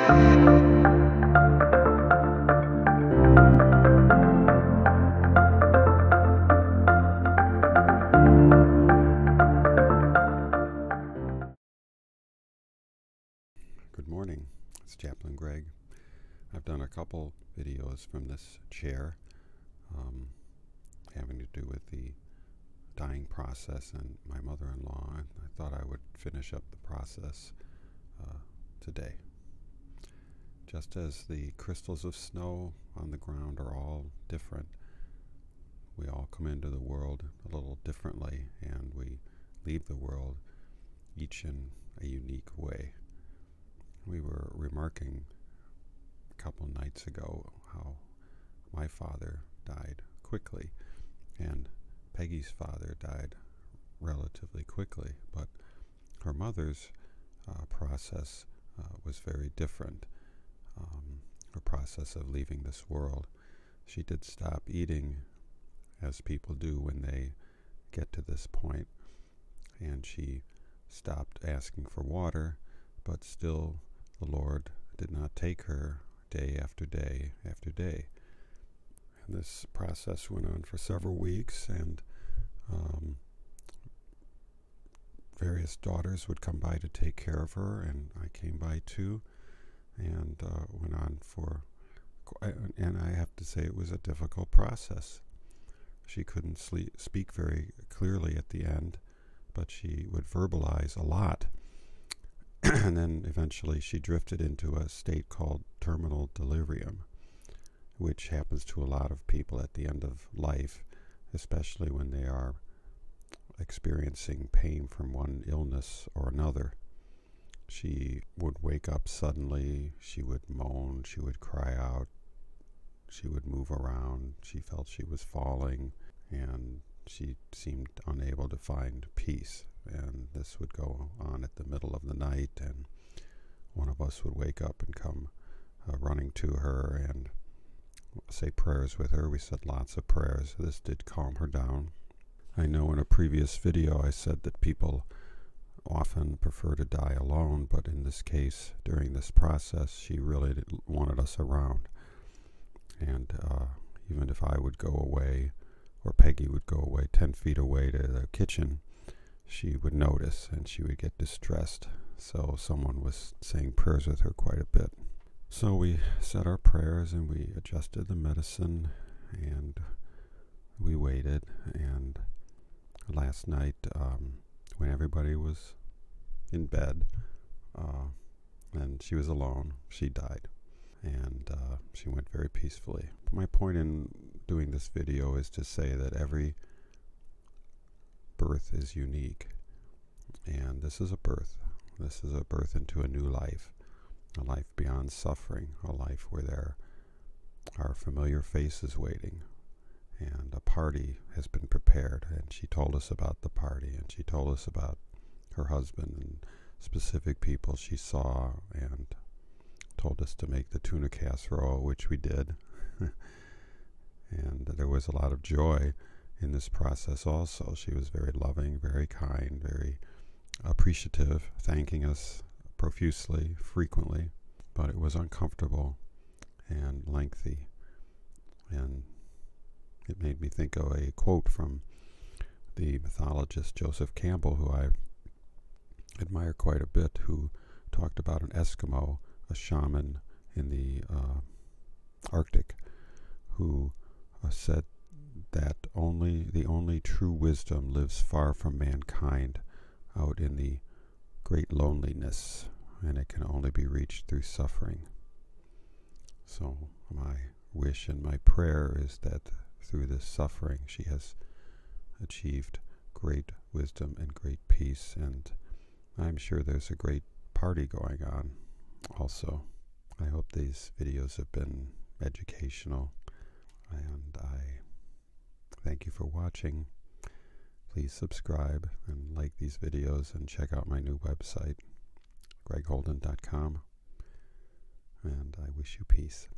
Good morning, it's Chaplain Greg. I've done a couple videos from this chair having to do with the dying process and my mother-in-law. I thought I would finish up the process today. Just as the crystals of snow on the ground are all different, we all come into the world a little differently, and we leave the world each in a unique way. We were remarking a couple nights ago how my father died quickly, and Peggy's father died relatively quickly, but her mother's process was very different. Her process of leaving this world. She did stop eating, as people do when they get to this point, and she stopped asking for water, but still the Lord did not take her day after day after day. And this process went on for several weeks, and various daughters would come by to take care of her, and I came by too, and went on for, and I have to say it was a difficult process. She couldn't speak very clearly at the end, but she would verbalize a lot. And then eventually she drifted into a state called terminal delirium, which happens to a lot of people at the end of life, especially when they are experiencing pain from one illness or another. She would wake up suddenly, she would moan, she would cry out, she would move around, she felt she was falling, and she seemed unable to find peace. And this would go on at the middle of the night, and one of us would wake up and come running to her and say prayers with her. We said lots of prayers. This did calm her down. I know in a previous video I said that people often prefer to die alone, but in this case, during this process, she really wanted us around. And even if I would go away, or Peggy would go away 10 feet away to the kitchen, she would notice and she would get distressed. So someone was saying prayers with her quite a bit. So we said our prayers and we adjusted the medicine and we waited. And last night, when everybody was in bed and she was alone, she died. And she went very peacefully. My point in doing this video is to say that every birth is unique, and this is a birth. This is a birth into a new life, a life beyond suffering, a life where there are familiar faces waiting, and a party has been prepared. And she told us about the party, and she told us about her husband and specific people she saw, and told us to make the tuna casserole, which we did. And there was a lot of joy in this process also. She was very loving, very kind, very appreciative, thanking us profusely, frequently, but it was uncomfortable and lengthy. And it made me think of a quote from the mythologist Joseph Campbell, who I admire quite a bit, who talked about an Eskimo, a shaman in the Arctic, who said that the only true wisdom lives far from mankind, out in the great loneliness, and it can only be reached through suffering. So my wish and my prayer is that through this suffering she has achieved great wisdom and great peace, and I'm sure there's a great party going on also. I hope these videos have been educational, and I thank you for watching. Please subscribe and like these videos, and check out my new website, gregholden.com, and I wish you peace.